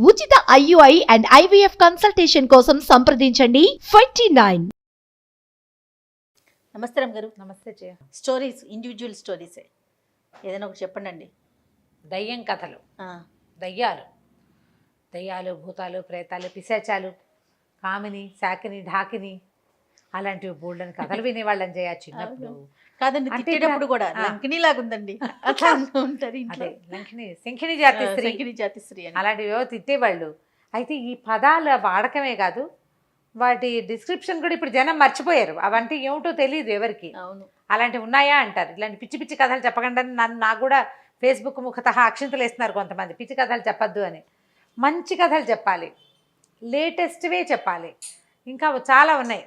ఉచిత IUI and IVF consultation కోసం సంప్రదించండి 29. నమస్తే రామ్ గారు. నమస్తే జయ. స్టోరీస్, ఇండివిజువల్ స్టోరీసే ఏదైనా ఒకటి చెప్పండి. దయ్యం కథలు, దయ్యాలు, భూతాలు, ప్రేతాలు, పిశాచాలు, కామిని, శాకిని, ఢాకిని అలాంటివి బోల్డని కథలు వినేవాళ్ళని జయ చిన్నప్పుడు. కాదండి, తిట్టేటప్పుడు కూడా లంకిని లాగుందండి అట్లా ఉంటారు ఇంట్లో. లంకిని, శంఖిని జాతి స్త్రీ, శంఖిని జాతి స్త్రీ అలాంటివి తిట్టేవాళ్ళు. అయితే ఈ పదాల వాడకమే కాదు, వాటి డిస్క్రిప్షన్ కూడా ఇప్పుడు జనం మర్చిపోయారు. అవంటే ఏమిటో తెలియదు ఎవరికి. అవును, అలాంటివి ఉన్నాయా అంటారు. ఇలాంటి పిచ్చి పిచ్చి కథలు చెప్పకుండా నాకు కూడా ఫేస్బుక్ ముఖతః అక్షింతలు వేస్తున్నారు కొంతమంది, పిచ్చి కథలు చెప్పద్దు అని. మంచి కథలు చెప్పాలి, లేటెస్ట్వే చెప్పాలి. ఇంకా చాలా ఉన్నాయి.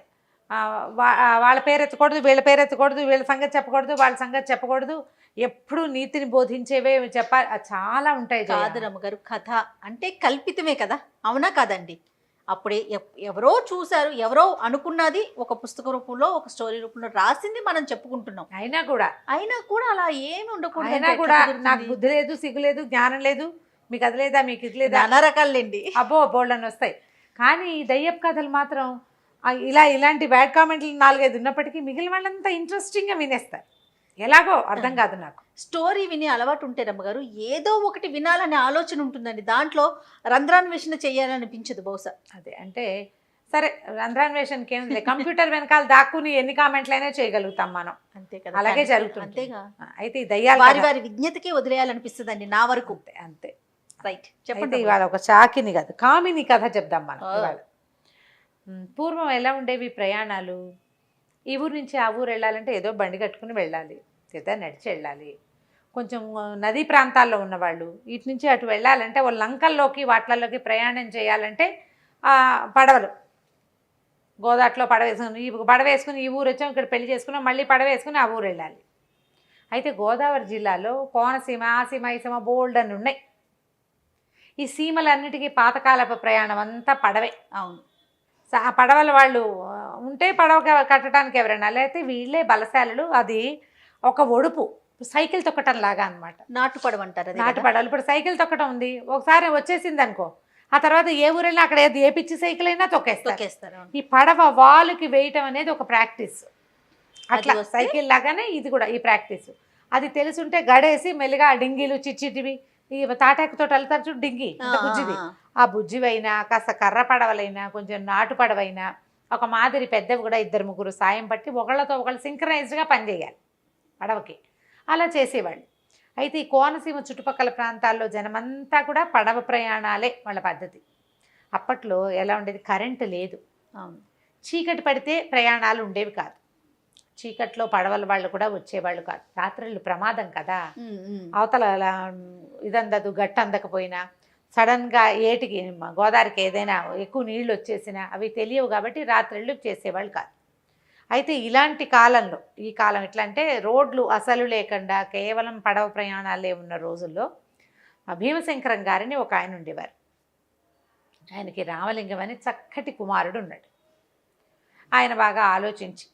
వాళ్ళ పేరు ఎత్తకూడదు, వీళ్ళ పేరు ఎత్తకూడదు, వీళ్ళ సంగతి చెప్పకూడదు, వాళ్ళ సంగతి చెప్పకూడదు, ఎప్పుడు నీతిని బోధించేవే చెప్పాలి. చాలా ఉంటాయి. కాదు రమ్మగారు, కథ అంటే కల్పితమే కదా, అవునా కాదండి? అప్పుడే ఎవరో చూశారు, ఎవరో అనుకున్నది ఒక పుస్తక రూపంలో, ఒక స్టోరీ రూపంలో రాసింది మనం చెప్పుకుంటున్నాం. అయినా కూడా అలా ఏమి ఉండకూడదు. అయినా కూడా నాకు బుద్ధి లేదు, సిగ్గు లేదు, జ్ఞానం లేదు, మీకు అది లేదా, మీకు ఇది లేదా, నానా రకాలండి. అబ్బో బోల్డని వస్తాయి. కానీ ఈ దయ్యపు కథలు మాత్రం ఇలాంటి బ్యాడ్ కామెంట్లు 4-5 ఉన్నప్పటికీ మిగిలిన వాళ్ళంతా ఇంట్రెస్టింగ్గా వినేస్తారు. ఎలాగో అర్థం కాదు నాకు. స్టోరీ విని అలవాటు ఉంటే రమ్మగారు ఏదో ఒకటి వినాలనే ఆలోచన ఉంటుందండి. దాంట్లో రంధ్రాన్వేషణ చేయాలనిపించదు బహుశా. అదే అంటే సరే, రంధ్రాన్వేషణకి ఏమి కంప్యూటర్ వెనకాల దాక్కుని ఎన్ని కామెంట్లైనా చేయగలుగుతాం మనం. అంతే కదా, అలాగే జరుగుతుంది. అంతేగా. అయితే ఈ దయ్యాలు వారి విజ్ఞతకే వదిలేయాలనిపిస్తుందండి నా వరకు. అంతే. రైట్, చెప్పండి. ఇవాళ ఒక శాకిని కాదు, కామిని కథ చెప్దాం మనం ఇవాళ. పూర్వం ఎలా ఉండేవి ప్రయాణాలు? ఈ ఊరు నుంచి ఆ ఊరు వెళ్ళాలంటే ఏదో బండి కట్టుకుని వెళ్ళాలి, లేదా నడిచి వెళ్ళాలి. కొంచెం నదీ ప్రాంతాల్లో ఉన్నవాళ్ళు ఇటు నుంచి అటు వెళ్ళాలంటే వాళ్ళ లంకల్లోకి వాట్లలోకి ప్రయాణం చేయాలంటే పడవలు, గోదాట్లో పడవ వేసుకుని ఈ ఊరు వచ్చాం, ఇక్కడ పెళ్లి చేసుకున్నాం, మళ్ళీ పడవ వేసుకుని ఆ ఊరు వెళ్ళాలి. అయితే గోదావరి జిల్లాలో కోనసీమ, ఆ సీమ, ఈ సీమ బోల్డ్ అని ఉన్నాయి. ఈ సీమలన్నిటికీ పాతకాలపు ప్రయాణం అంతా పడవే. అవును, ఆ పడవల వాళ్ళు ఉంటే పడవ కట్టడానికి ఎవరైనా, లేకపోతే వీళ్ళే బలశాలలు. అది ఒక ఒడుపు, సైకిల్ తొక్కటం లాగా అనమాట. నాటు పడవ అంటారు. నాటు పడవలు. ఇప్పుడు సైకిల్ తొక్కటం ఉంది, ఒకసారి వచ్చేసింది అనుకో, ఆ తర్వాత ఏ ఊరైనా అక్కడ ఏ పిచ్చి సైకిల్ అయినా తొక్కేస్తారు. ఈ పడవ వాలుకి వేయటం అనేది ఒక ప్రాక్టీస్. అట్లా సైకిల్ లాగానే ఇది కూడా ఈ ప్రాక్టీస్. అది తెలుసుంటే గడేసి మెల్లిగా ఆ డింగీలు చిచ్చిటివి, ఈ తాటాకుతో వెళ్తారు చూడు డింగి, బుజ్జిది, ఆ బుజ్జివైనా, కాస్త కర్ర పడవలైనా, కొంచెం నాటు పడవైనా, ఒక మాదిరి పెద్దవి కూడా 2-3 సాయం పట్టి ఒకళ్ళతో ఒకళ్ళు సింక్రనైజ్డ్గా పనిచేయాలి పడవకి. అలా చేసేవాళ్ళు. అయితే ఈ కోనసీమ చుట్టుపక్కల ప్రాంతాల్లో జనమంతా కూడా పడవ ప్రయాణాలే వాళ్ళ పద్ధతి. అప్పట్లో ఎలా ఉండేది, కరెంటు లేదు, చీకటి పడితే ప్రయాణాలు ఉండేవి కాదు. చీకట్లో పడవల వాళ్ళు కూడా వచ్చేవాళ్ళు కాదు. రాత్రులు ప్రమాదం కదా, అవతల ఇదందదు, గట్టు అందకపోయినా, సడన్గా ఏటికి గోదావరికి ఏదైనా ఎక్కువ నీళ్ళు వచ్చేసినా అవి తెలియవు కాబట్టి రాత్రిళ్ళు చేసేవాళ్ళు కాదు. అయితే ఇలాంటి కాలంలో, ఈ కాలం ఎట్లా అంటే రోడ్లు అసలు లేకుండా కేవలం పడవ ప్రయాణాలే ఉన్న రోజుల్లో భీమశంకరం గారిని ఒక ఆయన ఉండేవారు. ఆయనకి రామలింగం అని చక్కటి కుమారుడు ఉన్నాడు. ఆయన బాగా ఆలోచించి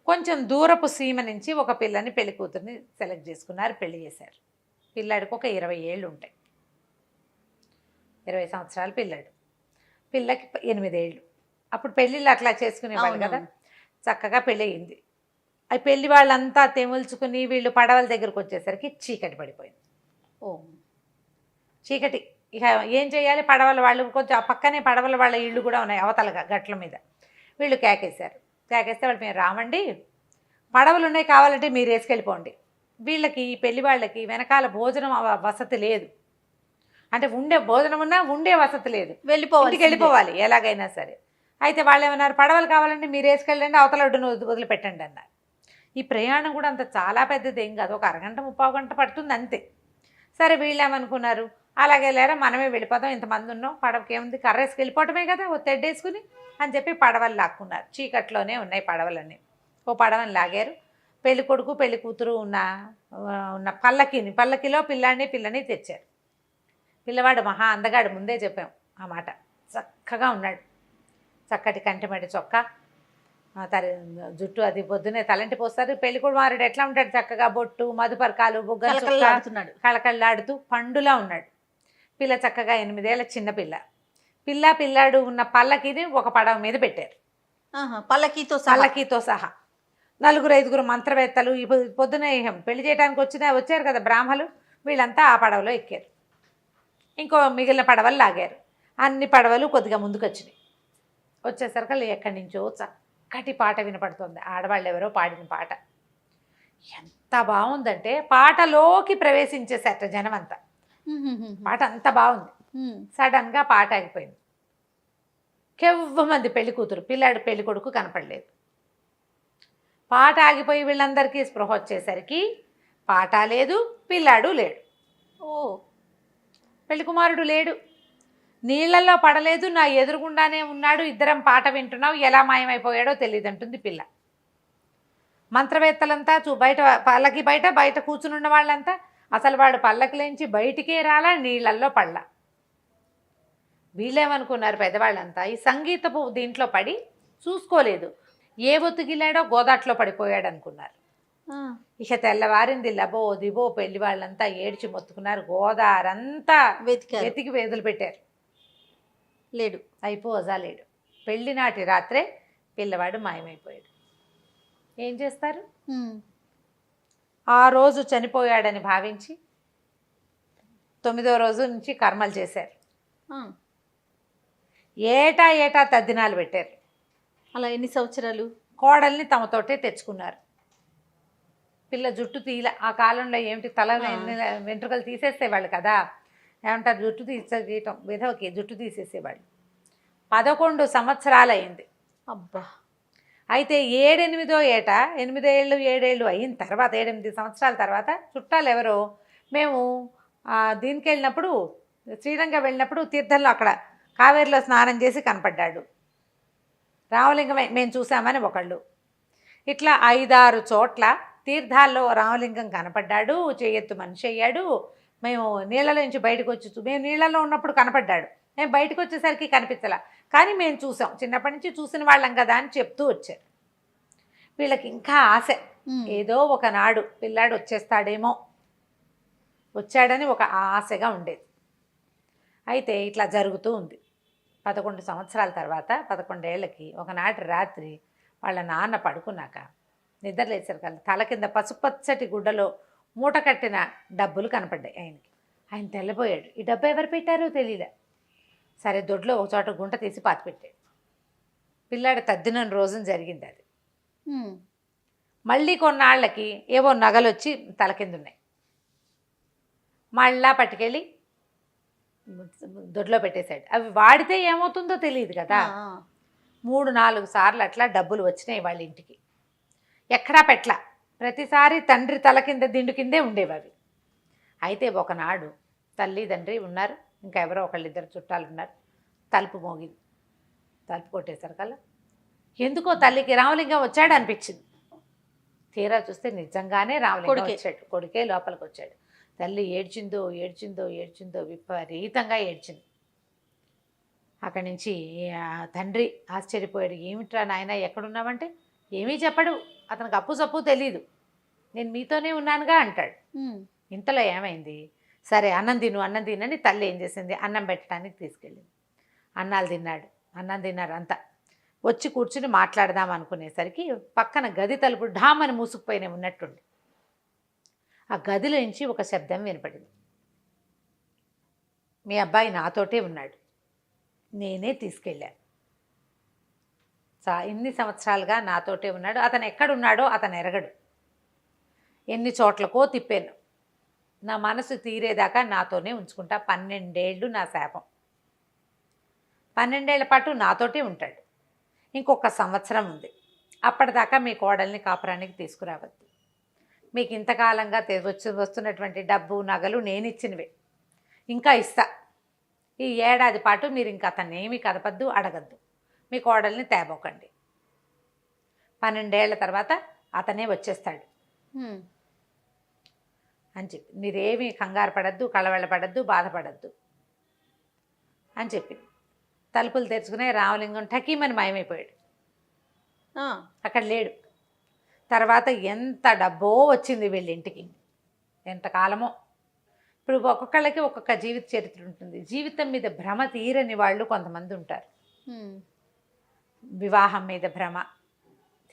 కొంచెం దూరపు సీమ నుంచి ఒక పిల్లని, పెళ్లి కూతుర్ని సెలెక్ట్ చేసుకున్నారు, పెళ్లి చేశారు. పిల్లాడికి ఒక 20 ఏళ్ళు ఉంటాయి, 20 సంవత్సరాలు పిల్లాడు. పిల్లకి 8 ఏళ్ళు. అప్పుడు పెళ్ళిళ్ళు అట్లా చేసుకునేవాళ్ళు కదా. చక్కగా పెళ్ళి అయింది. అవి పెళ్లి వాళ్ళంతా తెముల్చుకుని వీళ్ళు పడవల దగ్గరకు వచ్చేసరికి చీకటి పడిపోయింది. చీకటి. ఇక ఏం చేయాలి, పడవల వాళ్ళు కొంచెం ఆ పక్కనే పడవల వాళ్ళ ఇళ్ళు కూడా ఉన్నాయి అవతలగా గట్ల మీద. వీళ్ళు కేకేశారు. కేకేస్తే వాళ్ళు, మేము రామండి, పడవలు ఉన్నాయి, కావాలంటే మీరు వేసుకెళ్ళిపోండి. వీళ్ళకి, పెళ్లి వాళ్ళకి వెనకాల భోజనం వసతి లేదు. అంటే ఉండే భోజనం ఉన్నా ఉండే వసతి లేదు, వెళ్ళిపోవాలి ఎలాగైనా సరే. అయితే వాళ్ళు ఏమన్నారు, పడవలు కావాలంటే మీరు వేసుకెళ్ళండి, అవతల ఒడ్డును వదిలిపెట్టండి అన్నారు. ఈ ప్రయాణం కూడా అంత చాలా పెద్దది ఏం కాదు, ఒక అరగంట 30 గంట పడుతుంది అంతే. సరే వీళ్ళు ఏమనుకున్నారు, అలాగే లేరా మనమే వెళ్ళిపోదాం, ఇంతమంది ఉన్నాం, పడవకి ఏముంది, కర్రేసుకు వెళ్ళిపోవటమే కదా, ఓ తెడ్డేసుకుని అని చెప్పి పడవలు లాక్కున్నారు. చీకట్లోనే ఉన్నాయి పడవలన్నీ. ఓ పడవని లాగారు. పెళ్లి కొడుకు పెళ్లి కూతురు ఉన్న పల్లకిలో పిల్లని తెచ్చారు. పిల్లవాడు మహా అందగాడు, ముందే చెప్పాం ఆ మాట. చక్కగా ఉన్నాడు, చక్కటి కంటిమడి చొక్కా, జుట్టు అది పొద్దునే తలంటి పోస్తారు. పెళ్లి కుమారుడు ఎట్లా ఉంటాడు, చక్కగా బొట్టు, మధుపర్కాలు, బుగ్గలు కళకళలాడుతూ పండులా ఉన్నాడు. పిల్ల చక్కగా 8 ఏళ్ల చిన్న పిల్లాడు ఉన్న పల్లకిని ఒక పడవ మీద పెట్టారు. పల్లకీతో సహా 4-5 మంత్రవేత్తలు పొద్దున పెళ్లి చేయడానికి వచ్చారు కదా బ్రాహ్మలు, వీళ్ళంతా ఆ పడవలో ఎక్కారు. ఇంకో మిగిలిన పడవలు లాగారు. అన్ని పడవలు కొద్దిగా ముందుకు వచ్చినాయి. వచ్చేసరికి ఎక్కడి నుంచో చక్కటి పాట వినపడుతుంది. ఆడవాళ్ళు ఎవరో పాడిన పాట. ఎంత బాగుందంటే పాటలోకి ప్రవేశించేసేట జనం అంతా. పాట అంత బాగుంది. సడన్గా పాట ఆగిపోయింది. మంది పెళ్లి కూతురు, పెళ్లి కొడుకు కనపడలేదు. పాట ఆగిపోయి వీళ్ళందరికీ స్పృహ వచ్చేసరికి పాట లేదు, పిల్లాడు లేడు. పెళ్లి కుమారుడు లేడు, నీళ్లలో పడలేదు, నా ఎదురుగుండానే ఉన్నాడు, ఇద్దరం పాట వింటున్నావు, ఎలా మాయమైపోయాడో తెలియదంటుంది పిల్ల. మంత్రవేత్తలంతా పల్లకి బయట కూర్చుని ఉన్న వాళ్ళంతా అసలు వాడు పల్లకిలోంచి బయటికే రాలా, నీళ్లల్లో పడలా. వీళ్ళేమనుకున్నారు పెద్దవాళ్ళంతా, ఈ సంగీతపు దీంట్లో పడి చూసుకోలేదు, ఏ ఒత్తుగిలాడో గోదాట్లో పడిపోయాడు అనుకున్నారు. ఇక తెల్లవారింది లబో దిబో పెళ్లి వాళ్ళంతా ఏడ్చి మొత్తుకున్నారు. గోదారంతా వెతికి వేదులు పెట్టారు. లేడు, లేడు. పెళ్లి నాటి రాత్రే పిల్లవాడు మాయమైపోయాడు. ఏం చేస్తారు? ఆ రోజు చనిపోయాడని భావించి 9వ రోజు నుంచి కర్మలు చేశారు. ఏటా తద్దినాలు పెట్టారు. అలా ఎన్ని సంవత్సరాలు? కోడల్ని తమతోటే తెచ్చుకున్నారు. పిల్ల జుట్టు తీల. ఆ కాలంలో ఏమిటి, తల వెంట్రుకలు తీసేసేవాళ్ళు కదా, ఏమంటారు, జుట్టు తీయటం, విధవకి జుట్టు తీసేసేవాళ్ళు. 11 సంవత్సరాలు అయింది. అబ్బా. అయితే 7-8 ఏట, 8 ఏళ్ళు 7 ఏళ్ళు అయిన తర్వాత, 7-8 సంవత్సరాల తర్వాత చుట్టాలు ఎవరో, మేము దీనికి వెళ్ళినప్పుడు, శ్రీరంగం వెళ్ళినప్పుడు తీర్థంలో అక్కడ కావేరిలో స్నానం చేసి కనపడ్డాడు రామలింగం, మేము చూసామని ఒకళ్ళు. ఇట్లా 5-6 చోట్ల తీర్థాల్లో రామలింగం కనపడ్డాడు, చేయెత్తు మనిషి అయ్యాడు. మేము నీళ్ళలోంచి బయటకు వచ్చి, మేము నీళ్ళలో ఉన్నప్పుడు కనపడ్డాడు, మేము బయటకు వచ్చేసరికి కనిపించలా, కానీ మేము చూసాం, చిన్నప్పటి నుంచి చూసిన వాళ్ళం కదా అని చెప్తూ వచ్చారు. వీళ్ళకి ఇంకా ఆశ, ఏదో ఒకనాడు పిల్లాడు వచ్చేస్తాడేమో, వచ్చాడని ఒక ఆశగా ఉండేది. అయితే ఇట్లా జరుగుతూ ఉంది. 11 సంవత్సరాల తర్వాత 11 ఏళ్ళకి ఒకనాటి రాత్రి వాళ్ళ నాన్న పడుకున్నాక నిద్రలేసారు కదా, తల కింద పసుపచ్చటి గుడ్డలో మూట కట్టిన డబ్బులు కనపడ్డాయి ఆయనకి. ఆయన తెల్లబోయాడు. ఈ డబ్బు ఎవరు పెట్టారో తెలియలే. సరే దొడ్లో ఒక చోట గుంట తీసి పాతిపెట్టాడు. పిల్లాడు తద్దిన రోజున జరిగింది అది. మళ్ళీ కొన్నాళ్ళకి ఏవో నగలు వచ్చి తల కింద ఉన్నాయి. మళ్ళా పట్టుకెళ్ళి దొడ్లో పెట్టేశాడు. అవి వాడితే ఏమవుతుందో తెలియదు కదా. 3-4 సార్లు అట్లా డబ్బులు వచ్చినాయి వాళ్ళ ఇంటికి. ఎక్కడా పెట్ల, ప్రతిసారి తండ్రి తల కింద దిండు కిందే ఉండేవి అవి. అయితే ఒకనాడు తల్లి తండ్రి ఉన్నారు, ఇంకా ఎవరో ఒకళ్ళిద్దరు చుట్టాలు ఉన్నారు. తలుపు మోగింది. తలుపు కొట్టేశారు కల్లా ఎందుకో తల్లికి రామలింగం వచ్చాడు అనిపించింది. తీరా చూస్తే నిజంగానే రామలింగం వచ్చాడు. కొడుకే లోపలికి వచ్చాడు. తల్లి ఏడ్చిందో విపరీతంగా ఏడ్చింది. అక్కడి నుంచి తండ్రి ఆశ్చర్యపోయాడు. ఏమిట్రా నాయన ఎక్కడున్నావంటే, ఏమీ చెప్పడు, అతనికి అప్పు సప్పు తెలీదు, నేను మీతోనే ఉన్నానుగా అంటాడు. ఇంతలో ఏమైంది, సరే అన్నం తినని తల్లి ఏం చేసింది, అన్నం పెట్టడానికి తీసుకెళ్ళింది. అన్నం తిన్నారు అంతా. వచ్చి కూర్చుని మాట్లాడదాం అనుకునేసరికి పక్కన గది తలుపు ఢామని మూసుకుపోయిన ఉన్నట్టుండి ఆ గదిలో నుంచి ఒక శబ్దం వినపడింది. మీ అబ్బాయి నాతోటే ఉన్నాడు, నేనే తీసుకెళ్ళాను. ఇన్ని సంవత్సరాలుగా నాతోటే ఉన్నాడు, అతను ఎక్కడున్నాడో అతను ఎరగడు. ఎన్ని చోట్లకో తిప్పాను, నా మనసు తీరేదాకా నాతోనే ఉంచుకుంటా. 12 ఏళ్ళు నా శాపం. 12 ఏళ్ల పాటు నాతోటే ఉంటాడు. ఇంకొక సంవత్సరం ఉంది, అప్పటిదాకా మీ కోడల్ని కాపురానికి తీసుకురావద్దు. మీకు ఇంతకాలంగా వస్తున్నటువంటి డబ్బు నగలు నేను ఇచ్చినవే, ఇంకా ఇస్తా. ఈ ఏడాది పాటు మీరు ఇంకా అతన్ని ఏమీ కదపద్దు, అడగద్దు, మీ కోడల్ని తేబోకండి. 12 ఏళ్ల తర్వాత అతనే వచ్చేస్తాడు అని చెప్పి, మీరేమీ కంగారు పడద్దు, కళవెళ్ళపడద్దు, బాధపడద్దు అని చెప్పింది. తలుపులు తెరుచుకునే రామలింగం ఠకీమని మాయమైపోయాడు. అక్కడ లేడు. తర్వాత ఎంత డబ్బో వచ్చింది వీళ్ళింటికి, ఎంతకాలమో. ఇప్పుడు ఒక్కొక్కళ్ళకి ఒక్కొక్క జీవిత చరిత్ర ఉంటుంది. జీవితం మీద భ్రమ తీరని వాళ్ళు కొంతమంది ఉంటారు. వివాహం మీద భ్రమ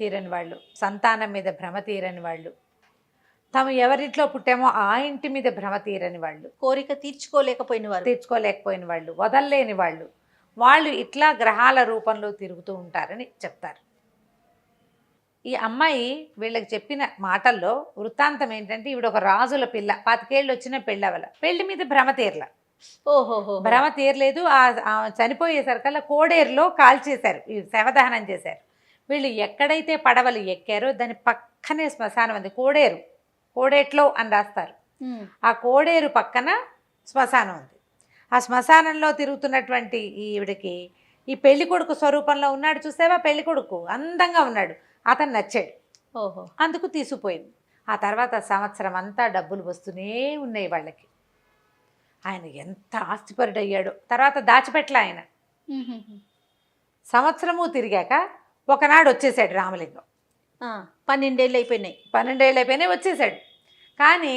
తీరని వాళ్ళు, సంతానం మీద భ్రమ తీరని వాళ్ళు, తాము ఎవరింట్లో పుట్టామో ఆ ఇంటి మీద భ్రమ తీరని వాళ్ళు, కోరిక తీర్చుకోలేకపోయిన వాళ్ళు, వదల్లేని వాళ్ళు ఇట్లా గ్రహాల రూపంలో తిరుగుతూ ఉంటారని చెప్తారు. ఈ అమ్మాయి వీళ్ళకి చెప్పిన మాటల్లో వృత్తాంతం ఏంటంటే, ఈవిడ ఒక రాజుల పిల్ల, 25 ఏళ్ళు వచ్చిన పెళ్ళవల, పెళ్లి మీద భ్రమ తీరల. భ్రమ తీరలేదు. ఆ చనిపోయేసరికల్లా కోడేరులో కాల్చేశారు, ఈ శవదహనం చేశారు. వీళ్ళు ఎక్కడైతే పడవలు ఎక్కారో దాని పక్కనే శ్మశానం ఉంది. కోడేట్లో అని రాస్తారు. ఆ కోడేరు పక్కన శ్మశానం ఉంది. ఆ శ్మశానంలో తిరుగుతున్నటువంటి ఈవిడకి ఈ పెళ్లి కొడుకు స్వరూపంలో ఉన్నాడు, చూసావా? పెళ్లి కొడుకు అందంగా ఉన్నాడు, అతను నచ్చాడు. అందుకు తీసుకుపోయింది. ఆ తర్వాత సంవత్సరం అంతా డబ్బులు వస్తూనే ఉన్నాయి వాళ్ళకి. ఆయన ఎంత ఆస్తిపరుడయ్యాడో. తర్వాత దాచిపెట్టలే ఆయన. సంవత్సరము తిరిగాక ఒకనాడు వచ్చేసాడు రామలింగం. 12 ఏళ్ళు అయిపోయినాయి వచ్చేసాడు. కానీ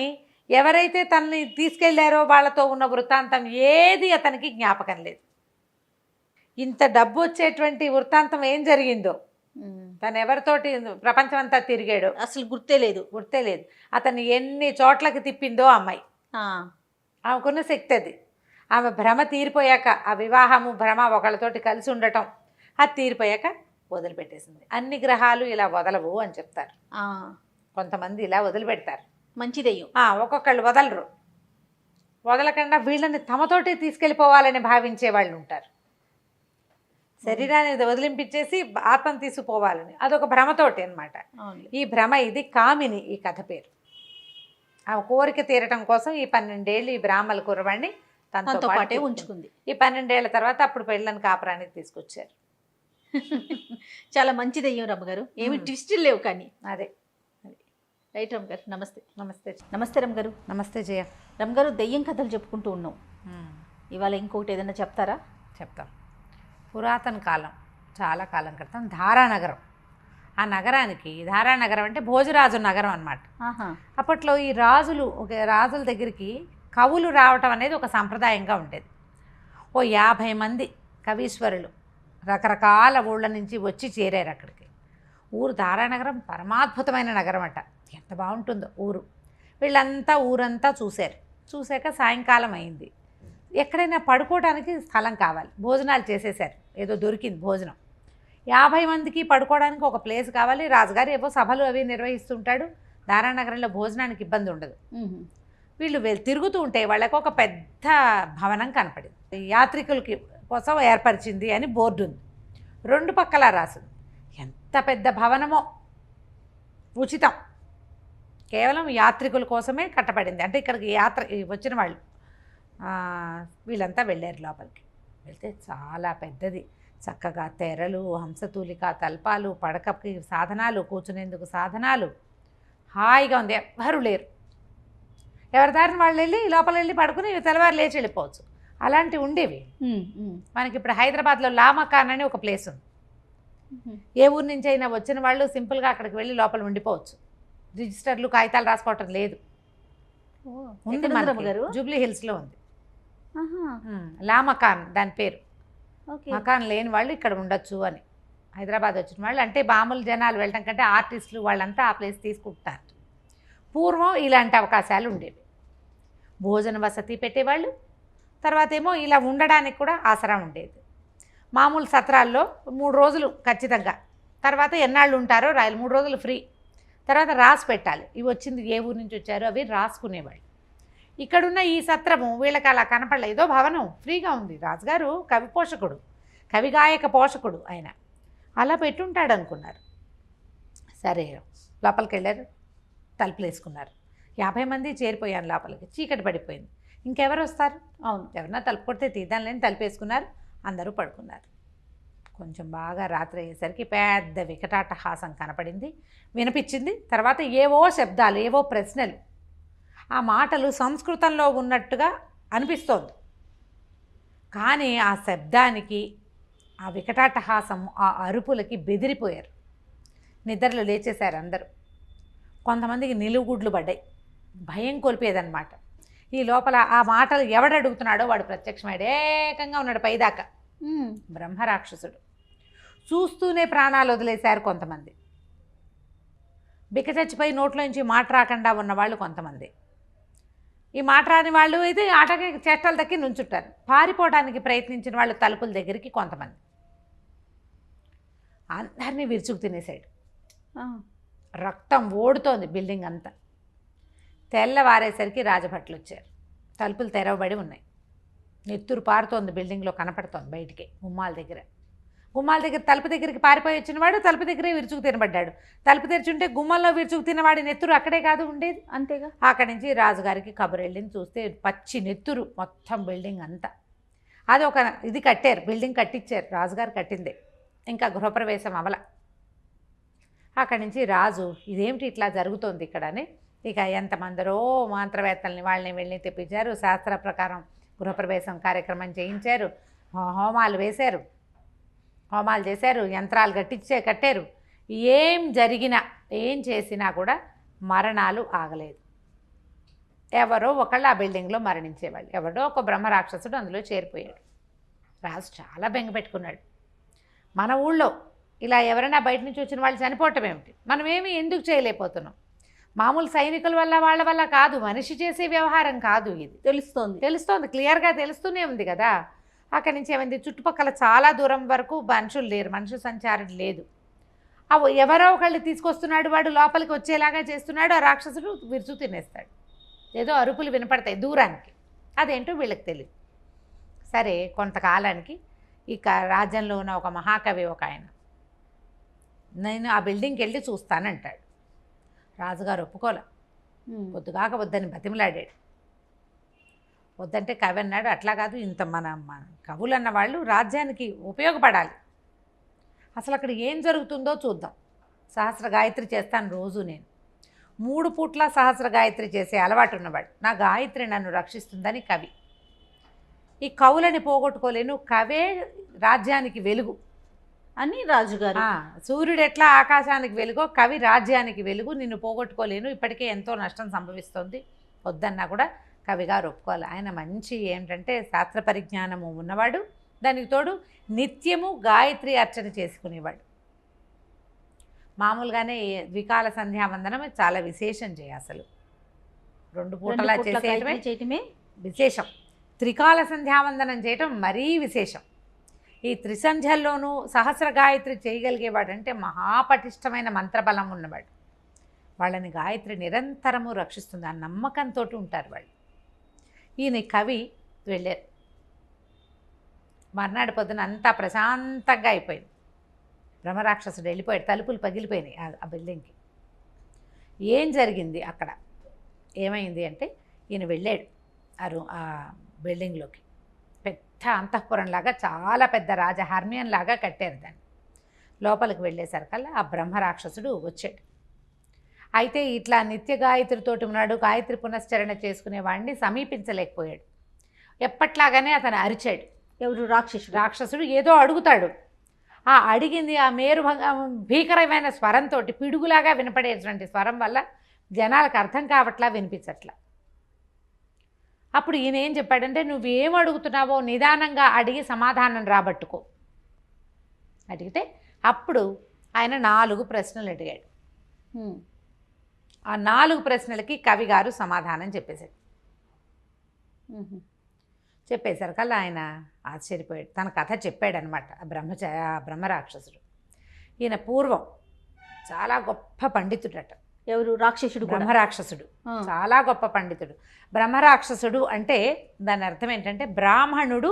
ఎవరైతే తనని తీసుకెళ్లారో వాళ్ళతో ఉన్న వృత్తాంతం ఏది అతనికి జ్ఞాపకం లేదు. ఇంత డబ్బు వచ్చేటువంటి వృత్తాంతం ఏం జరిగిందో, తను ఎవరితోటి ప్రపంచం అంతా తిరిగాడో అసలు గుర్తే లేదు. అతన్ని ఎన్ని చోట్లకి తిప్పిందో అమ్మాయి. ఆమెకున్న శక్తి అది. ఆమె భ్రమ తీరిపోయాక, ఆ వివాహము భ్రమ ఒకళ్ళతోటి కలిసి ఉండటం అది తీరిపోయాక వదిలిపెట్టేసింది. అన్ని గ్రహాలు ఇలా వదలవు అని చెప్తారు. కొంతమంది ఇలా వదిలిపెడతారు, మంచిదయ్యం. ఒక్కొక్కళ్ళు వదలకుండా వీళ్ళని తమతోటి తీసుకెళ్ళిపోవాలని భావించే వాళ్ళు ఉంటారు. శరీరాన్ని వదిలింపించేసి ఆత్మను తీసుకుపోవాలని, అదొక భ్రమతోటి అన్నమాట. ఈ భ్రమ, ఇది కామిని ఈ కథ పేరు. ఆ కోరిక తీరటం కోసం ఈ 12 ఏళ్ళు ఈ బ్రాహ్మణ కుర్రవాడిని తనతో పాటే ఉంచుకుంది. ఈ 12 ఏళ్ల తర్వాత అప్పుడు పెళ్ళని కాపురానికి తీసుకొచ్చారు. చాలా మంచిదయ్యం రమ్మగారు. ఏమి ట్విస్టులు లేవు. కానీ అదే రైట్ రమ్మగారు. నమస్తే రమ్మగారు. నమస్తే జయ. రమ్మగారు, దెయ్యం కథలు చెప్పుకుంటూ ఉన్నాం. ఇవాళ ఇంకొకటి ఏదైనా చెప్తారా? చెప్తాం. పురాతన కాలం, చాలా కాలం క్రితం ధారానగరం. ఆ నగరానికి, ధారానగరం అంటే భోజరాజు నగరం అన్నమాట. అప్పట్లో ఈ రాజుల దగ్గరికి కవులు రావటం అనేది ఒక సంప్రదాయంగా ఉండేది. 50 మంది కవీశ్వరులు రకరకాల ఊళ్ళ నుంచి వచ్చి చేరారు అక్కడికి. ధారానగరం పరమాద్భుతమైన నగరం అట. ఎంత బాగుంటుందో ఊరు. వీళ్ళంతా ఊరంతా చూశాక సాయంకాలం అయింది. ఎక్కడైనా పడుకోవడానికి స్థలం కావాలి. భోజనాలు చేసేశారు, ఏదో దొరికింది భోజనం. 50 మందికి పడుకోవడానికి ఒక ప్లేస్ కావాలి. రాజుగారు ఏవో సభలు అవి నిర్వహిస్తుంటాడు. ధారానగరంలో భోజనానికి ఇబ్బంది ఉండదు. వీళ్ళు తిరుగుతూ ఉంటే వాళ్ళకు ఒక పెద్ద భవనం కనపడింది. యాత్రికులకి కోసం ఏర్పరిచింది అని బోర్డు ఉంది. 2 పక్కలా రాసింది. ఎంత పెద్ద భవనమో! ఉచితం, కేవలం యాత్రికుల కోసమే కట్టబడింది. అంటే ఇక్కడికి వచ్చిన వాళ్ళు వీళ్ళంతా వెళ్ళారు. లోపలికి వెళ్తే చాలా పెద్దది. చక్కగా తెరలు, హంసతూలిక తల్పాలు, పడకకి సాధనాలు, కూర్చునేందుకు సాధనాలు, హాయిగా ఉంది. ఎవ్వరూ లేరు. ఎవరి దారిని వాళ్ళు వెళ్ళి లోపల వెళ్ళి పడుకుని తెల్లవారు లేచి వెళ్ళిపోవచ్చు. అలాంటివి ఉండేవి. మనకి ఇప్పుడు హైదరాబాద్లో లామకాన్ అని ఒక ప్లేస్ ఉంది. ఏ ఊరి నుంచి అయినా వచ్చిన వాళ్ళు సింపుల్గా అక్కడికి వెళ్ళి లోపల ఉండిపోవచ్చు. రిజిస్టర్లు, కాగితాలు రాసుకోవటం లేదు. ఉంది, జూబ్లీ హిల్స్లో ఉంది లామకాన్, దాని పేరు. మకాన్ లేని వాళ్ళు ఇక్కడ ఉండొచ్చు అని. హైదరాబాద్ వచ్చిన వాళ్ళు, అంటే మామూలు జనాలు వెళ్ళటం కంటే ఆర్టిస్టులు వాళ్ళంతా ఆ ప్లేస్ తీసుకుంటారు. పూర్వం ఇలాంటి అవకాశాలు ఉండేవి. భోజన వసతి పెట్టేవాళ్ళు. తర్వాత ఏమో ఇలా ఉండడానికి కూడా ఆసరా ఉండేది. మామూలు సత్రాల్లో 3 రోజులు ఖచ్చితంగా. తర్వాత ఎన్నాళ్ళు ఉంటారో రాయాలి. 3 రోజులు ఫ్రీ. తర్వాత రాసి పెట్టాలి. ఇవి వచ్చింది ఏ ఊరి నుంచి వచ్చారో అవి రాసుకునేవాళ్ళు. ఇక్కడున్న ఈ సత్రము వీళ్ళకి అలా కనపడలే. ఏదో భవనం ఫ్రీగా ఉంది. రాజుగారు కవి పోషకుడు, కవిగాయక పోషకుడు ఆయన, అలా పెట్టుంటాడు అనుకున్నారు. సరే లోపలికి వెళ్ళారు, తలుపులు వేసుకున్నారు. 50 మంది చేరిపోయాను లోపలికి. చీకటి పడిపోయింది. ఇంకెవరు వస్తారు? అవును, ఎవరన్నా తలుపు కొడితే తీద్దాంలేని తలుపేసుకున్నారు. అందరూ పడుకున్నారు. కొంచెం బాగా రాత్రి అయ్యేసరికి పెద్ద వికటాటహాసం కనపడింది, వినిపించింది. తర్వాత ఏవో శబ్దాలు, ఏవో ప్రశ్నలు. ఆ మాటలు సంస్కృతంలో ఉన్నట్టుగా అనిపిస్తోంది. కానీ ఆ శబ్దానికి, ఆ వికటాటహాసం, ఆ అరుపులకి బెదిరిపోయారు. నిద్రలో లేచేశారు అందరూ. కొంతమందికి నిలువుగుడ్లు పడ్డాయి. భయం కొలిపేదన్నమాట. ఈ లోపల ఆ మాటలు ఎవడు అడుగుతున్నాడో వాడు ప్రత్యక్షమాడు, ఏకంగా ఉన్నాడు పైదాకా. బ్రహ్మరాక్షసుడు. చూస్తూనే ప్రాణాలు వదిలేశారు కొంతమంది. బిక్క చచ్చిపోయి నోట్లోంచి మాట రాకుండా ఉన్నవాళ్ళు కొంతమంది. ఈ మాట రాని వాళ్ళు అయితే ఆటకి చెట్టల దక్కి నుంచుంటారు. పారిపోవడానికి ప్రయత్నించిన వాళ్ళు తలుపుల దగ్గరికి కొంతమంది. అందరినీ విరుచుకు తినేసాడు. రక్తం ఓడుతోంది బిల్డింగ్ అంతా. తెల్లవారేసరికి రాజభట్లు వచ్చారు. తలుపులు తెరవబడి ఉన్నాయి. నెత్తురు పారుతోంది, బిల్డింగ్లో కనపడుతోంది బయటికి. గుమ్మాల దగ్గర తలుపు దగ్గరికి పారిపోయి వచ్చిన వాడు తలుపు దగ్గరే విరుచుకు తినబడ్డాడు. తలుపు తెరిచుంటే గుమ్మంలో విరుచుకు తినవాడి నెత్తురు అక్కడే కాదు ఉండేది. అంతేగా. అక్కడి నుంచి రాజుగారికి కబురు వెళ్ళింది. చూస్తే పచ్చి నెత్తురు మొత్తం బిల్డింగ్ అంతా. అది ఒక ఇది కట్టారు, బిల్డింగ్ కట్టించారు, రాజుగారు కట్టిందే. ఇంకా గృహప్రవేశం అవల. అక్కడి నుంచి రాజు ఇదేమిటి ఇట్లా జరుగుతోంది ఇక్కడ అని ఇక ఎంతమందరో మంత్రవేత్తల్ని వాళ్ళని వెళ్ళి తెప్పించారు. శాస్త్ర ప్రకారం గృహప్రవేశం కార్యక్రమం చేయించారు. హోమాలు వేశారు, హోమాలు చేశారు, యంత్రాలు కట్టారు. ఏం జరిగినా ఏం చేసినా కూడా మరణాలు ఆగలేదు. ఎవరో ఒకళ్ళు ఆ బిల్డింగ్లో మరణించేవాళ్ళు. ఎవరో ఒక బ్రహ్మరాక్షసుడు అందులో చేరిపోయాడు. రాజు చాలా బెంగ పెట్టుకున్నాడు. మన ఊళ్ళో ఇలా ఎవరైనా బయట నుంచి వచ్చిన వాళ్ళు చనిపోవటం ఏమిటి, మనమేమి ఎందుకు చేయలేకపోతున్నాం? మామూలు సైనికుల వల్ల వాళ్ళ వల్ల కాదు, మనిషి చేసే వ్యవహారం కాదు ఇది. తెలుస్తోంది, క్లియర్గా తెలుస్తూనే ఉంది కదా. అక్కడి నుంచి ఏమైంది, చుట్టుపక్కల చాలా దూరం వరకు మనుషులు లేరు, మనుషు సంచారం లేదు. ఎవరో ఒకళ్ళు తీసుకొస్తున్నాడు, వాడు లోపలికి వచ్చేలాగా చేస్తున్నాడు. ఆ రాక్షసుడు విరుచు తినేస్తాడు. ఏదో అరుపులు వినపడతాయి దూరానికి, అదేంటో వీళ్ళకి తెలియదు. సరే, కొంతకాలానికి ఇక రాజ్యంలో ఉన్న ఒక మహాకవి ఒక ఆయన, నేను ఆ బిల్డింగ్కి వెళ్ళి చూస్తానంటాడు. రాజుగారు ఒప్పుకోలే. పొద్దుగాక వద్దని బతిమలాడాడు. వద్దంటే కవి అన్నాడు, అట్లా కాదు, ఇంత మన కవులు అన్న వాళ్ళు రాజ్యానికి ఉపయోగపడాలి. అసలు అక్కడ ఏం జరుగుతుందో చూద్దాం. సహస్ర గాయత్రి చేస్తాను రోజు నేను. 3 పూట్ల సహస్ర గాయత్రి చేసే అలవాటు ఉన్నవాడు. నా గాయత్రి నన్ను రక్షిస్తుందని కవి. ఈ కవులని పోగొట్టుకోలేను, కవే రాజ్యానికి వెలుగు అని రాజుగారు. సూర్యుడు ఎట్లా ఆకాశానికి వెలుగో కవి రాజ్యానికి వెలుగు, నిన్ను పోగొట్టుకోలేను, ఇప్పటికే ఎంతో నష్టం సంభవిస్తుంది, వద్దన్నా కూడా కవిగారు ఒప్పుకోవాలి. ఆయన మంచి ఏంటంటే శాస్త్ర పరిజ్ఞానము ఉన్నవాడు, దానికి తోడు నిత్యము గాయత్రి అర్చన చేసుకునేవాడు. మామూలుగానే ద్వికాల సంధ్యావందనం చాలా విశేషం చేయ, అసలు 2 పూటలా చేయటమే విశేషం. త్రికాల సంధ్యావందనం చేయటం మరీ విశేషం. ఈ త్రిసంధ్యల్లోనూ సహస్ర గాయత్రి చేయగలిగేవాడంటే మహాపటిష్టమైన మంత్రబలం ఉన్నవాడు. వాళ్ళని గాయత్రి నిరంతరము రక్షిస్తుంది, ఆ నమ్మకంతో ఉంటారు వాళ్ళు. ఈయన కవి వెళ్ళారు. మర్నాడు పొద్దున అంతా ప్రశాంతంగా అయిపోయింది. బ్రహ్మరాక్షసుడు వెళ్ళిపోయాడు. తలుపులు పగిలిపోయినాయి ఆ బిల్డింగ్కి. ఏం జరిగింది అక్కడ, ఏమైంది అంటే, ఈయన వెళ్ళాడు ఆ బిల్డింగ్లోకి. పెద్ద అంతఃపురంలాగా చాలా పెద్ద రాజహర్మ్యంలాగా కట్టారు దాన్ని. లోపలికి వెళ్ళేసరికల్లా ఆ బ్రహ్మరాక్షసుడు వచ్చాడు. అయితే ఇట్లా నిత్య గాయత్రితోటి ఉన్నాడు, గాయత్రి పునశ్చరణ చేసుకునేవాడిని సమీపించలేకపోయాడు. ఎప్పట్లాగానే అతను అరిచాడు. ఎవరు? రాక్షసుడు ఏదో అడుగుతాడు. ఆ అడిగింది ఆ మేరు భీకరమైన స్వరంతో, పిడుగులాగా వినపడేటువంటి స్వరం వల్ల జనాలకు అర్థం కావట్లా, వినిపించట్లా. అప్పుడు ఈయన ఏం చెప్పాడంటే, నువ్వేం అడుగుతున్నావో నిదానంగా అడిగి సమాధానం రాబట్టుకో. అడిగితే అప్పుడు ఆయన 4 ప్రశ్నలు అడిగాడు. ఆ 4 ప్రశ్నలకి కవిగారు సమాధానం చెప్పేశాడు. చెప్పేసరికల్లా ఆయన ఆశ్చర్యపోయాడు. తన కథ చెప్పాడనమాట ఆ బ్రహ్మరాక్షసుడు. ఈయన పూర్వం చాలా గొప్ప పండితుడట. ఎవరు? రాక్షసుడు? బ్రహ్మరాక్షసుడు చాలా గొప్ప పండితుడు. బ్రహ్మరాక్షసుడు అంటే దాని అర్థం ఏంటంటే బ్రాహ్మణుడు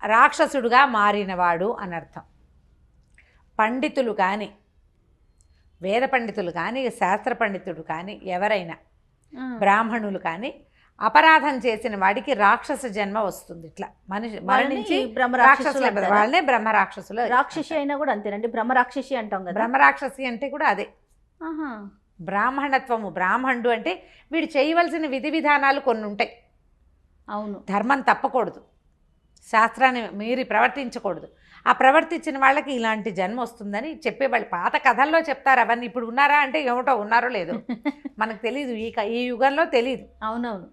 రాక్షసుడుగా మారినవాడు అని అర్థం. పండితులు కానీ, వేద పండితులు కానీ, శాస్త్ర పండితుడు కానీ, ఎవరైనా బ్రాహ్మణులు కానీ అపరాధం చేసిన వాడికి రాక్షస జన్మ వస్తుంది. ఇట్లా మరణించి వాళ్ళనే బ్రహ్మరాక్షసులు. రాక్షసి అయినా కూడా అంతేనండి, బ్రహ్మరాక్షసి అంటాం కదా. బ్రహ్మరాక్షసి అంటే కూడా అదే. బ్రాహ్మణత్వము, బ్రాహ్మణుడు అంటే వీడు చేయవలసిన విధి విధానాలు కొన్ని ఉంటాయి. అవును, ధర్మం తప్పకూడదు, శాస్త్రాన్ని మీరి ప్రవర్తించకూడదు. ఆ ప్రవర్తించిన వాళ్ళకి ఇలాంటి జన్మ వస్తుందని చెప్పేవాళ్ళు పాత కథల్లో చెప్తారు. అవన్నీ ఇప్పుడు ఉన్నారా అంటే ఏమిటో ఉన్నారో లేదో మనకు తెలియదు, ఈ యుగంలో తెలియదు. అవునవును.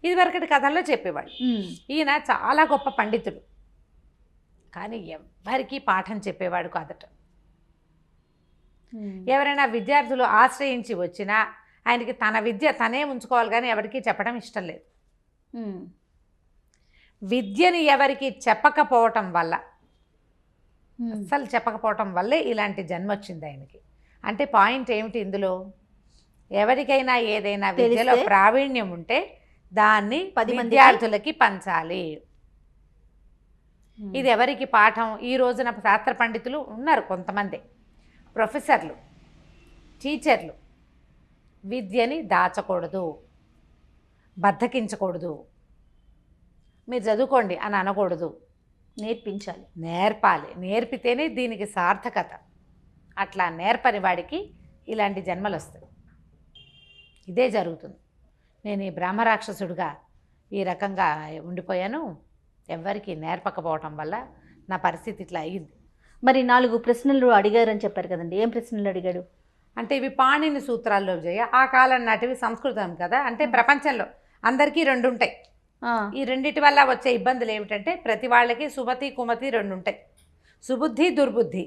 ఇది వరకటి కథల్లో చెప్పేవాడు. ఈయన చాలా గొప్ప పండితుడు, కానీ ఎవ్వరికీ పాఠం చెప్పేవాడు కాదట. ఎవరైనా విద్యార్థులు ఆశ్రయించి వచ్చినా ఆయనకి తన విద్య తనే ఉంచుకోవాలి కానీ ఎవరికీ చెప్పడం ఇష్టం లేదు. విద్యని ఎవరికి చెప్పకపోవటం వల్ల, అస్సలు చెప్పకపోవటం వల్లే ఇలాంటి జన్మ వచ్చింది ఆయనకి. అంటే పాయింట్ ఏమిటి ఇందులో, ఎవరికైనా ఏదైనా విద్యలో ప్రావీణ్యం ఉంటే దాన్ని 10 విద్యార్థులకి పంచాలి. ఇది ఎవరికి పాఠం? ఈ రోజున శాస్త్ర పండితులు ఉన్నారు కొంతమంది, ప్రొఫెసర్లు, టీచర్లు. విద్యని దాచకూడదు, బద్ధకించకూడదు, మీరు చదువుకోండి అని అనకూడదు, నేర్పించాలి, నేర్పాలి. నేర్పితేనే దీనికి సార్థకత. అట్లా నేర్పని వాడికి ఇలాంటి జన్మలు వస్తాయి. ఇదే జరుగుతుంది. నేను ఈ బ్రహ్మరాక్షసుడిగా ఈ రకంగా ఉండిపోయాను, ఎవ్వరికి నేర్పకపోవటం వల్ల నా పరిస్థితి ఇట్లా అయ్యింది. మరి 4 ప్రశ్నలు అడిగారని చెప్పారు కదండి, ఏం ప్రశ్నలు అడిగాడు? అంటే ఇవి పాణిని సూత్రాల్లో ఆ కాలం నాటివి, సంస్కృతం కదా. అంటే ప్రపంచంలో అందరికీ 2 ఉంటాయి. ఈ రెండిటి వల్ల వచ్చే ఇబ్బందులు ఏమిటంటే, ప్రతి వాళ్ళకి సుమతి కుమతి 2 ఉంటాయి, సుబుద్ధి దుర్బుద్ధి.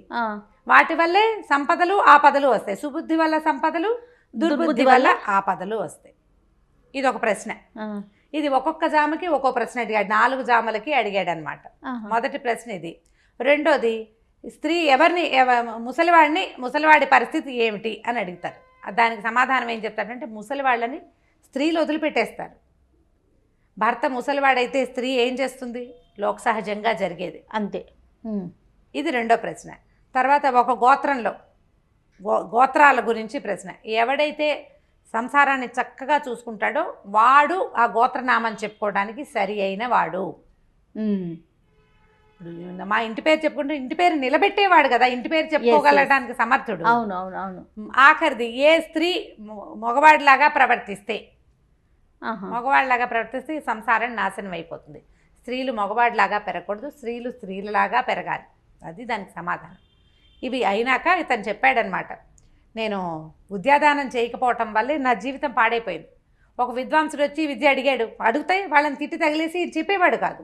వాటి వల్లే సంపదలు ఆపదలు వస్తాయి. సుబుద్ధి వల్ల సంపదలు, దుర్బుద్ధి వల్ల ఆపదలు వస్తాయి. ఇది ఒక ప్రశ్న. ఇది ఒక్కొక్క జామకి ఒక్కో ప్రశ్న అడిగాడు, 4 జామలకి అడిగాడు అనమాట. మొదటి ప్రశ్న ఇది. రెండోది, స్త్రీ ఎవరిని, ముసలివాడి పరిస్థితి ఏమిటి అని అడుగుతారు. దానికి సమాధానం ఏం చెప్తారంటే, ముసలివాళ్ళని స్త్రీలు వదిలిపెట్టేస్తారు. భర్త ముసలివాడైతే స్త్రీ ఏం చేస్తుంది? లోక సహజంగా జరిగేది అంతే. ఇది రెండో ప్రశ్న. తర్వాత ఒక గోత్రంలో గోత్రాల గురించి ప్రశ్న. ఎవడైతే సంసారాన్ని చక్కగా చూసుకుంటాడో వాడు ఆ గోత్రనామం చెప్పుకోవడానికి సరి అయిన వాడు. మా ఇంటి పేరు చెప్పుకుంటే ఇంటి పేరు నిలబెట్టేవాడు కదా, ఇంటి పేరు చెప్పుకోగలడానికి సమర్థుడు. అవును అవును అవును. ఆఖరిది, ఏ స్త్రీ మగవాడిలాగా ప్రవర్తిస్తే సంసారం నాశనం అయిపోతుంది. స్త్రీలు మగవాడిలాగా పెరగకూడదు, స్త్రీలు స్త్రీలలాగా పెరగాలి. అది దానికి సమాధానం. ఇవి అయినాక ఇతను చెప్పాడనమాట, నేను విద్యాదానం చేయకపోవటం వల్లే నా జీవితం పాడైపోయింది. ఒక విద్వాంసుడు వచ్చి విద్య అడిగాడు, అడిగితే వాళ్ళని తిట్టి తగిలేసి చెప్పేవాడు కాదు.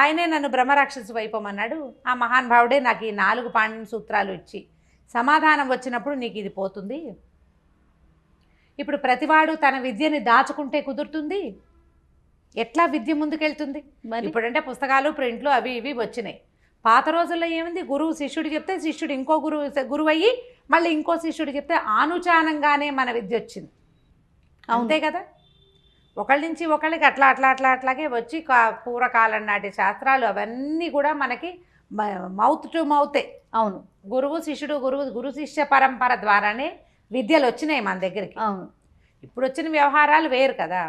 ఆయనే నన్ను బ్రహ్మరాక్షసు అయిపోమన్నాడు. ఆ మహానుభావుడే నాకు ఈ 4 పాణిని సూత్రాలు ఇచ్చి, సమాధానం వచ్చినప్పుడు నీకు ఇది పోతుంది. ఇప్పుడు ప్రతివాడు తన విద్యని దాచుకుంటే కుదురుతుంది? ఎట్లా విద్య ముందుకెళ్తుంది? ఇప్పుడంటే పుస్తకాలు, ప్రింట్లు అవి ఇవి వచ్చినాయి. పాత రోజుల్లో ఏముంది, గురువు శిష్యుడు చెప్తే శిష్యుడు ఇంకో గురువు అయ్యి మళ్ళీ ఇంకో శిష్యుడు చెప్తే ఆనుచానంగానే మన విద్య వచ్చింది. అంతే కదా. ఒకళ్ళ నుంచి ఒకళ్ళకి అట్లా అట్లా అట్లా అట్లాగే వచ్చి పూర్వకాలం నాటి శాస్త్రాలు అవన్నీ కూడా మనకి మౌత్ టు మౌతే. అవును, గురువు శిష్యుడు, గురు శిష్య పరంపర ద్వారానే విద్యలు వచ్చినాయి మన దగ్గరికి. అవును, ఇప్పుడు వచ్చిన వ్యవహారాలు వేరు కదా.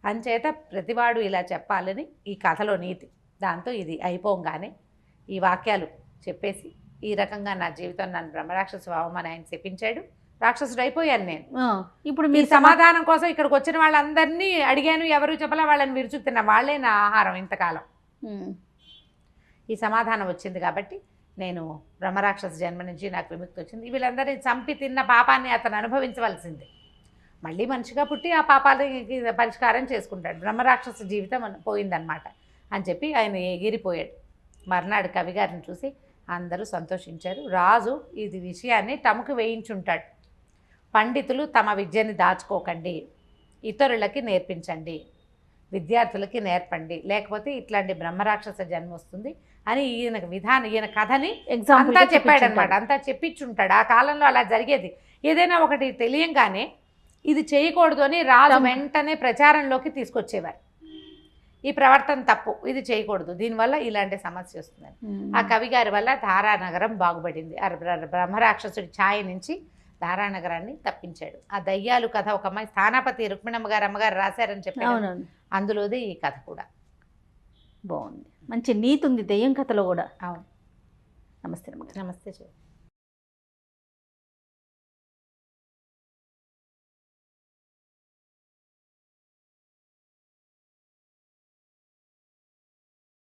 అంచేత ప్రతివాడు ఇలా చెప్పాలని ఈ కథలో నీతి. దాంతో ఇది అయిపోగానే ఈ వాక్యాలు చెప్పేసి, ఈ రకంగా నా జీవితం నన్ను బ్రహ్మరాక్షసు అవమని ఆయన చెప్పించాడు. రాక్షసుడు అయిపోయాను నేను. ఇప్పుడు మీ సమాధానం కోసం ఇక్కడికి వచ్చిన వాళ్ళందరినీ అడిగాను, ఎవరు చెప్పలా, వాళ్ళని విరుచుకుతున్నా, వాళ్ళే నా ఆహారం ఇంతకాలం. ఈ సమాధానం వచ్చింది కాబట్టి నేను బ్రహ్మరాక్షస జన్మ నుంచి నాకు విముక్తి వచ్చింది. వీళ్ళందరినీ చంపి తిన్న పాపాన్ని అతను అనుభవించవలసిందే. మళ్ళీ మనిషిగా పుట్టి ఆ పాపాలకి పరిష్కారం చేసుకుంటాడు. బ్రహ్మరాక్షస జీవితం పోయిందనమాట అని చెప్పి ఆయన ఎగిరిపోయాడు. మర్నాడు కవిగారిని చూసి అందరూ సంతోషించారు. రాజు ఇది విషయాన్ని తమకు వేయించుంటాడు. పండితులు తమ విద్యని దాచుకోకండి, ఇతరులకి నేర్పించండి, విద్యార్థులకి నేర్పండి, లేకపోతే ఇట్లాంటి బ్రహ్మరాక్షస జన్మ వస్తుంది అని ఈయన కథని అంతా చెప్పాడనమాట. అంతా చెప్పించుంటాడు. ఆ కాలంలో అలా జరిగేది. ఏదైనా ఒకటి తెలియంగానే ఇది చేయకూడదు అని రాజు వెంటనే ప్రచారంలోకి తీసుకొచ్చేవారు. ఈ ప్రవర్తన తప్పు, ఇది చేయకూడదు, దీనివల్ల ఇలాంటి సమస్య వస్తుందని. ఆ కవిగారి వల్ల ధారానగరం బాగుపడింది. బ్రహ్మరాక్షసుడి ఛాయ నుంచి ధారానగరాన్ని తప్పించాడు. ఆ దయ్యాలు కథ ఒక అమ్మాయి స్థానాపతి రుక్మిణమ్మ గారు అమ్మగారు రాశారని చెప్పారు. అందులోదే ఈ కథ కూడా బాగుంది. మంచి నీతి ఉంది దెయ్యం కథలో కూడా. అవును. నమస్తే. నమస్తే.